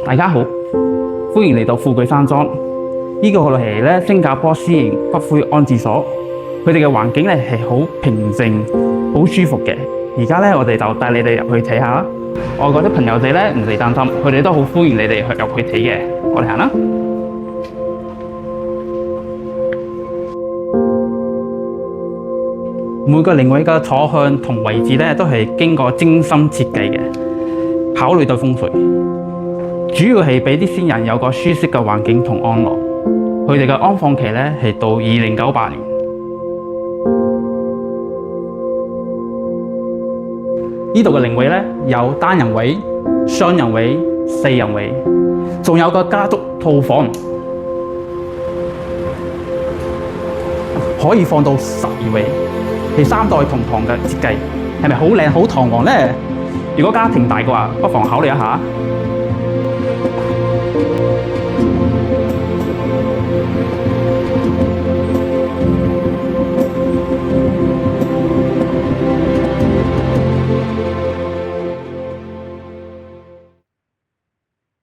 大家好，歡迎嚟到富貴山莊。呢個係咧新加坡私營骨灰安置所，佢哋嘅環境咧係好平靜、好舒服嘅。而家咧我哋就帶你哋入去睇下。外國啲朋友仔咧唔使擔心，佢哋都好歡迎你哋入去睇嘅。我哋行啦。每個靈位嘅坐向同位置咧都係經過精心設計嘅，考慮到風水。主要係俾啲先人有個舒適嘅環境同安樂。佢哋嘅安放期咧係到2098年。呢度嘅靈位咧有單人位、雙人位、4人位，仲有個家族套房，可以放到12位，係3代同堂嘅設計，係咪好靚好堂皇咧？如果家庭大嘅話，不妨考慮一下。